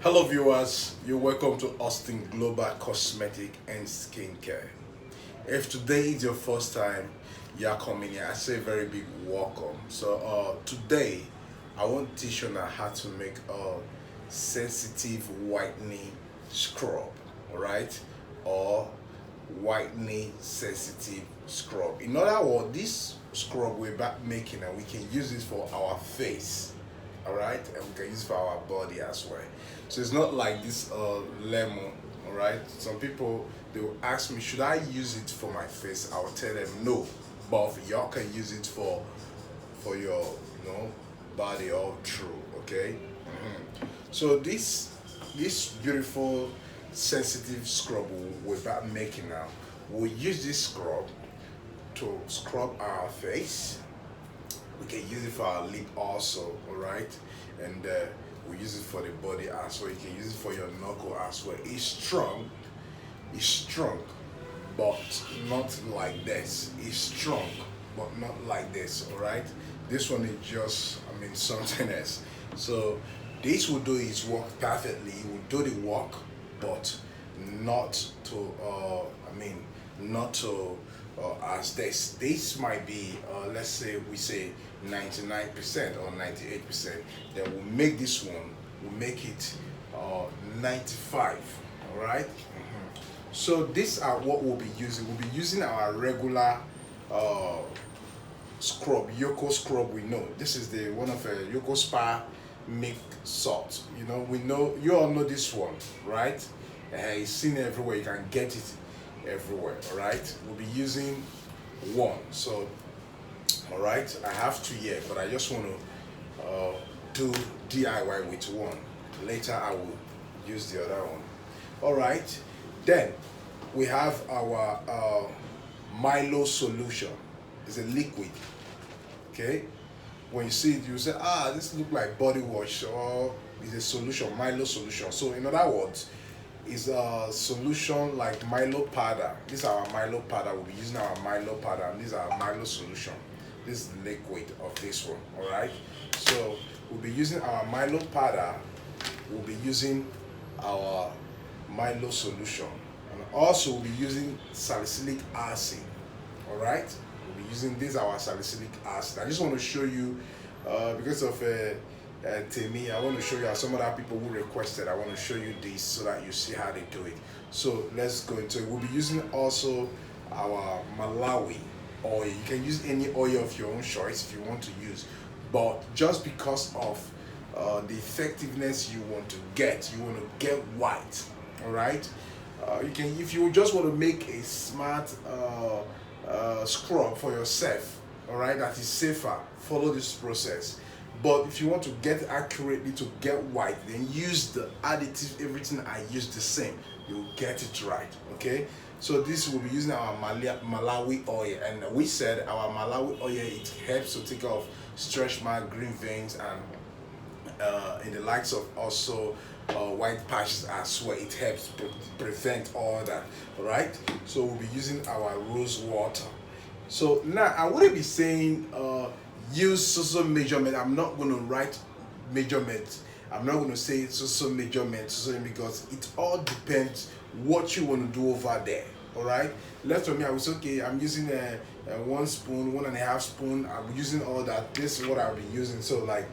Hello viewers, you're welcome to Austin Global Cosmetic and Skincare. If today is your first time you're coming here, I say a very big welcome. Today I want to teach you on how to make a sensitive whitening scrub, alright? Or whitening sensitive scrub. In other words, this scrub we're about making and we can use it for our face, all right, and we can use it for our body as well. So it's not like this lemon, all right. Some people, they will ask me, should I use it for my face? I will tell them no, but y'all can use it for your body all through, okay. So this beautiful sensitive scrub we're about making now, we'll use this scrub to scrub our face. We can use it for our lip also, all right, and we use it for the body as well. You can use it for your knuckle as well. It's strong, but not like this. It's strong, but not like this, all right. This one is just, something else. So this will do its work perfectly. It will do the work, but not to not to as this might be let's say we say 99% or 98%, then we'll make this one, we'll make it 95, all right. So these are what we'll be using. We'll be using our regular scrub, Yoko scrub. We know this is the one of Yoko Spa milk salt. We know, you all know this one, right? It's seen everywhere. You can get it everywhere, all right. We'll be using one. So all right, I have two here, but I just want to do DIY with one. Later I will use the other one. All right, then we have our Milo solution. It's a liquid, okay. When you see it, you say, this look like body wash, or it's a solution, Milo solution. So in other words, is a solution like Milo powder. This is our Milo powder. We'll be using our Milo powder, and this is our Milo solution. This is the liquid of this one, all right. So we'll be using our Milo powder. We'll be using our Milo solution, and also we'll be using salicylic acid, all right. We'll be using this our salicylic acid. I just want to show you because of to me, I want to show you how some other people who requested. I want to show you this so that you see how they do it. So let's go into it. We'll be using also our Malawi oil. You can use any oil of your own choice if you want to use, but just because of the effectiveness you want to get white, all right. You can, if you just want to make a smart scrub for yourself, all right, that is safer, follow this process. But if you want to get accurately to get white, then use the additive, everything I use the same, you'll get it right, okay. So this will be using our Malawi oil, and we said our Malawi oil, it helps to take off stretch mark, green veins, and in the likes of also white patches as well. It helps prevent all that, all right. So we'll be using our rose water. So now I wouldn't be saying use so measurement. I'm not going to write measurements. I'm not going to say so measurement, because it all depends what you want to do over there, all right. Left for me, I was okay, I'm using a 1 spoon, 1.5 spoon. I'm using all that. This is what I'll be using. So like,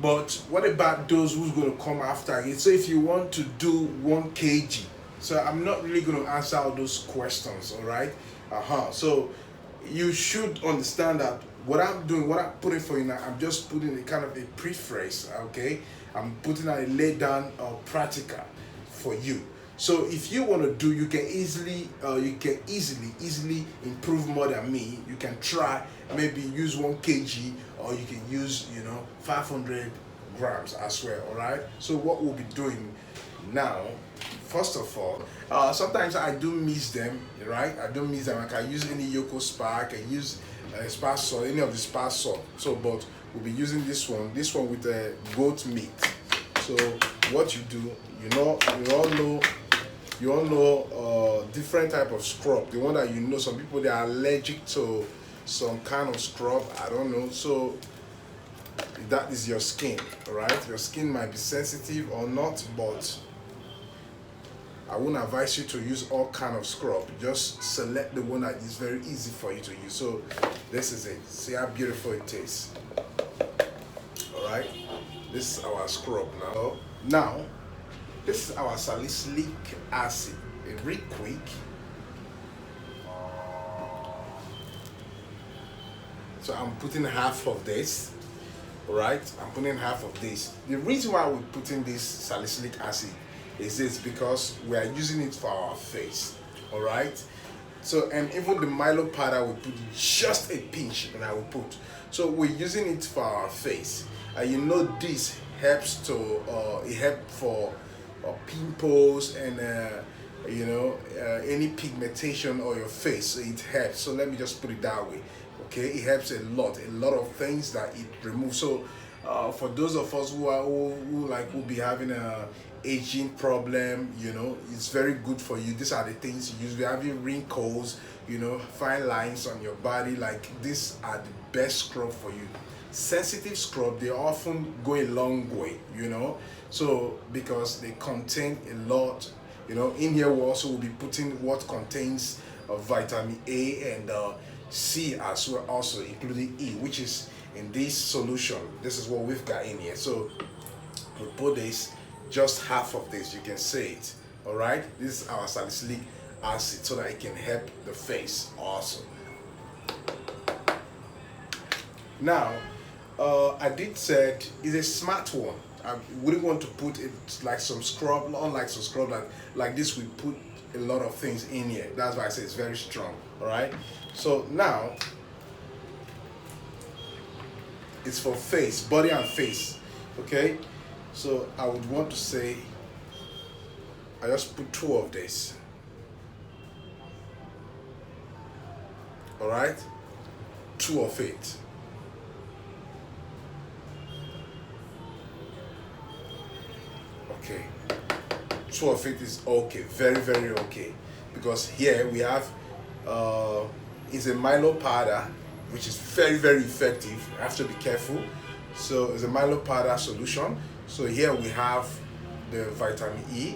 but what about those who's going to come after it? So if you want to do 1 kg, so I'm not really going to answer all those questions, all right. So you should understand that what I'm doing, what I'm putting for you now, I'm just putting a kind of a preface, okay. I'm putting a lay down practical for you. So if you want to do, you can easily improve more than me. You can try, maybe use 1 kg, or you can use 500 grams as well, all right. So what we'll be doing now, first of all, sometimes I do miss them, right. I don't miss them. I can use any Yoko Spa, I can use spa salt, any of the spa salt. So but we'll be using this one with goat meat. So what you do, you all know different type of scrub. The one that some people, they are allergic to some kind of scrub, I don't know. So that is your skin, right? Your skin might be sensitive or not, but I wouldn't advise you to use all kind of scrub. Just select the one that is very easy for you to use. So this is it. See how beautiful it tastes. All right, this is our scrub now. Now, this is our salicylic acid. It's really quick. So I'm putting half of this. All right, I'm putting half of this. The reason why we're putting this salicylic acid is this because we are using it for our face. All right. So, and even the Milo powder we put just a pinch that I will put. So we're using it for our face. You know, this helps to it help for pimples and you know, any pigmentation on your face. So it helps. So let me just put it that way. Okay, it helps a lot of things that it removes. So for those of us who are who like will be having a aging problem, you know, it's very good for you. These are the things you use. We're having wrinkles, you know, fine lines on your body. Like, these are the best scrub for you. Sensitive scrub, they often go a long way, you know, so because they contain a lot, you know. In here we also will be putting what contains vitamin A and C as well, also including E, which is in this solution. This is what we've got in here. So we put this, just half of this, you can see it. All right, this is our salicylic acid, so that it can help the face also. Now, I did said it's a smart one. I wouldn't want to put it like some scrub, unlike some scrub like this. We put a lot of things in here. That's why I say it's very strong. All right. So now it's for face, body and face. Okay. So I would want to say I just put 2 of this. All right. 2 of it. Okay, 2 of it is okay, very okay, because here we have is a Milo powder, which is very effective. You have to be careful. So it's a Milo powder solution. So here we have the vitamin E,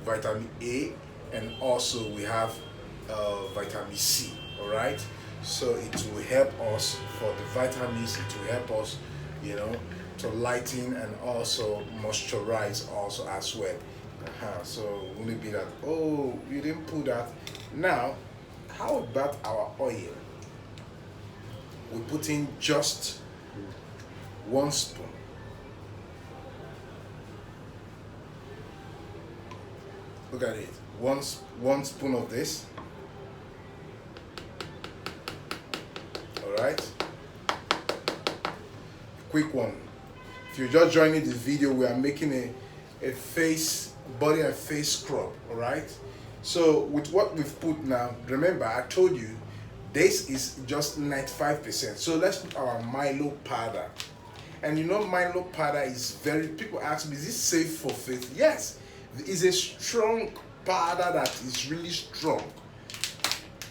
vitamin A, and also we have vitamin C. All right, so it will help us for the vitamins. It will help us, you know, to lighten and also moisturize also as well. So will it be that, oh, you didn't put that? Now, how about our oil? We put in just 1 spoon. Look at it. One spoon of this. All right. Quick one. If you're just joining this video, we are making a face, body and face scrub. All right. So with what we've put now, remember I told you this is just 95%. So let's put our Milo powder. And you know, Milo powder is very, people ask me, is this safe for face? Yes, it's a strong powder that is really strong.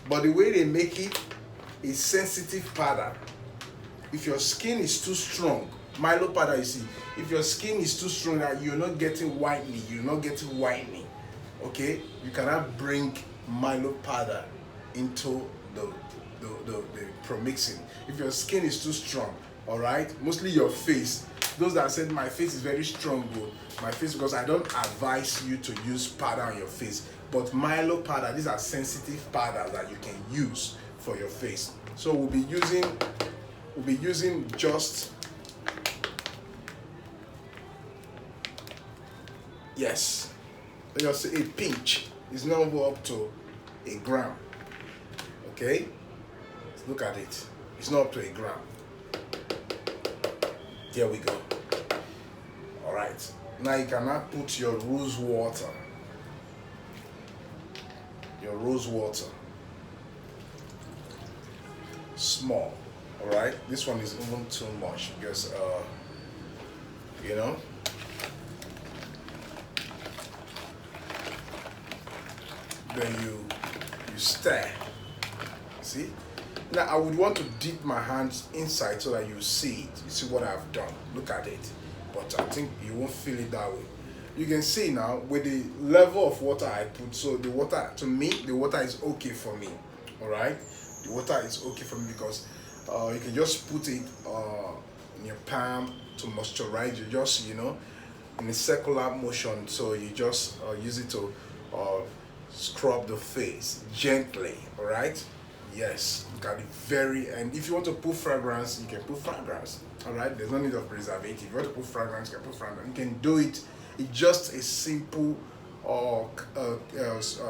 But the way they make it is sensitive powder. If your skin is too strong, Milo powder, you see, if your skin is too strong that you're not getting whitening, okay, you cannot bring Milo powder into the pro-mixing. If your skin is too strong, all right, mostly your face. Those that said my face is very strong, bro, my face, because I don't advise you to use powder on your face. But Milo powder, these are sensitive powders that you can use for your face. So we'll be using just, yes, just a pinch. It's not up to a gram. Okay, look at it. It's not up to a gram. Here we go. All right. Now you can now put your rose water. Your rose water. Small. All right. This one is even too much because you know. Then you stir. See? Now I would want to dip my hands inside so that you see it. You see what I've done. Look at it. But I think you won't feel it that way. You can see now with the level of water I put. So the water, to me, the water is okay for me. All right, the water is okay for me because you can just put it in your palm to moisturize. You just in a circular motion. So you just use it to scrub the face gently. All right. Yes, you can be and if you want to put fragrance, you can put fragrance. All right, there's no need of preservative. If you want to put fragrance, you can put fragrance. You can do it. It's just a simple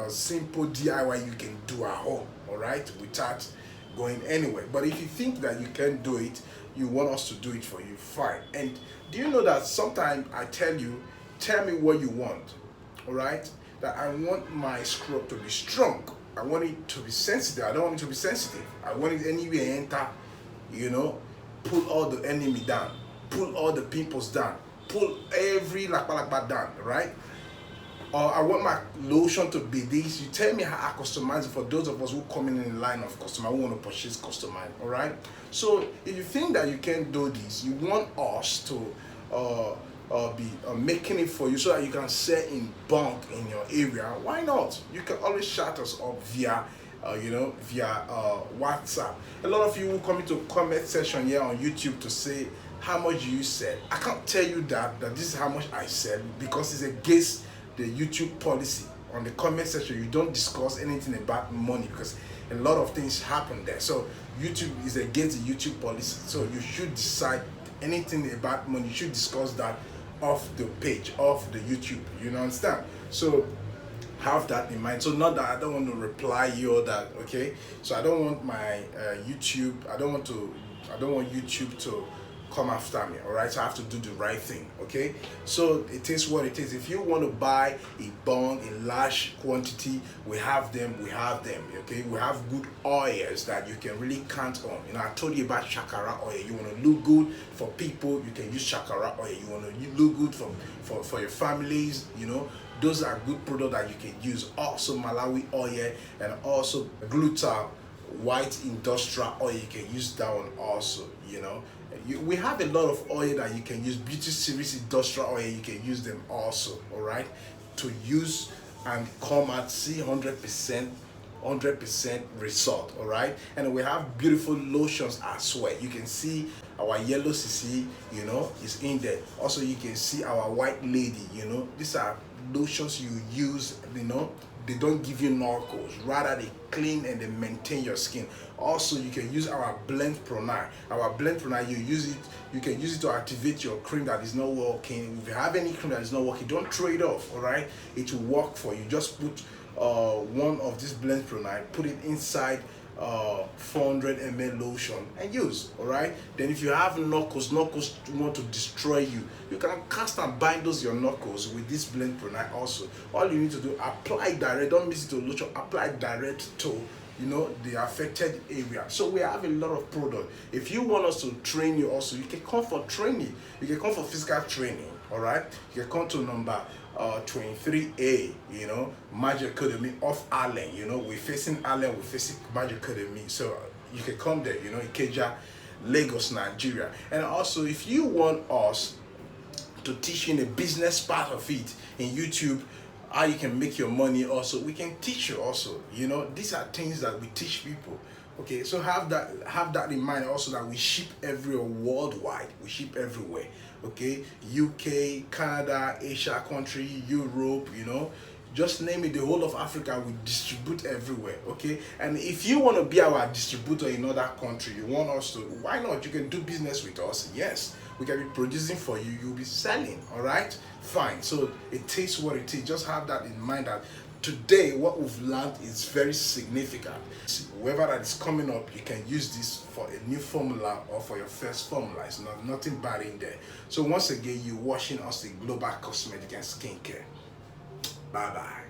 simple DIY you can do at home. All right, without going anywhere. But if you think that you can do it, you want us to do it for you, fine. And do you know that sometimes I tell you, tell me what you want. All right, that I want my scrub to be strong. I want it to be sensitive. I don't want it to be sensitive. I want it anywhere enter, pull all the enemy down, pull all the pimples down, pull every lakba down, right? Or I want my lotion to be this. You tell me how I customize it for those of us who come in the line of customer who want to purchase customize, all right? So if you think that you can do this, you want us to be making it for you so that you can sell in bulk in your area, why not? You can always shout us up via via WhatsApp. A lot of you will come into comment section here on YouTube to say how much you sell. I can't tell you that this is how much I sell because it's against the YouTube policy. On the comment section you don't discuss anything about money because a lot of things happen there. So YouTube is against the YouTube policy, so you should decide anything about money. You should discuss that off the page, off the YouTube, you understand? So have that in mind. So not that I don't want to reply you or that, okay? So I don't want my YouTube, I don't want YouTube to come after me, all right? So I have to do the right thing, okay? So it is what it is. If you want to buy a bong in large quantity, we have them, okay? We have good oils that you can really count on. I told you about shakara oil. You want to look good for people, you can use shakara oil. You want to look good for your families, those are good products that you can use. Also Malawi oil and also gluta white industrial oil, you can use that one also. We have a lot of oil that you can use. Beauty series industrial oil, you can use them also, all right, to use and come at see 100% result, all right. And we have beautiful lotions as well. You can see our yellow CC, is in there. Also you can see our white lady, these are lotions you use, they don't give you knuckles, rather they clean and they maintain your skin. Also you can use our blend pronar. Our blend pronar, you can use it to activate your cream that is not working. If you have any cream that is not working, don't throw it off, all right? It will work for you. Just put one of this blend pronar, put it inside 400 ml lotion and use, all right? Then if you have knuckles want to destroy you, you can cast and bind those your knuckles with this blend pronar also. All you need to do, apply direct, don't mix it to lotion, apply direct to the affected area. So we have a lot of product. If you want us to train you also, you can come for training, you can come for physical training, all right? You can come to number 23A, Magic Academy off Allen. We're facing Allen, we're facing Magic Academy. So you can come there, Ikeja, Lagos, Nigeria. And also if you want us to teach you in the business part of it in YouTube, how you can make your money also, we can teach you also. These are things that we teach people. Okay, so have that in mind also, that we ship everywhere worldwide. We ship everywhere. Okay, UK, Canada, Asia country, Europe, just name it, the whole of Africa, we distribute everywhere. Okay, and if you want to be our distributor in another country, you want us to, why not? You can do business with us. Yes, we can be producing for you, you'll be selling, all right? Fine. So it is what it is. Just have that in mind, that today what we've learned is very significant. Whoever that is coming up, you can use this for a new formula or for your first formula. It's nothing bad in there. So once again, you're watching us, the Global Cosmetic and Skincare. Bye bye.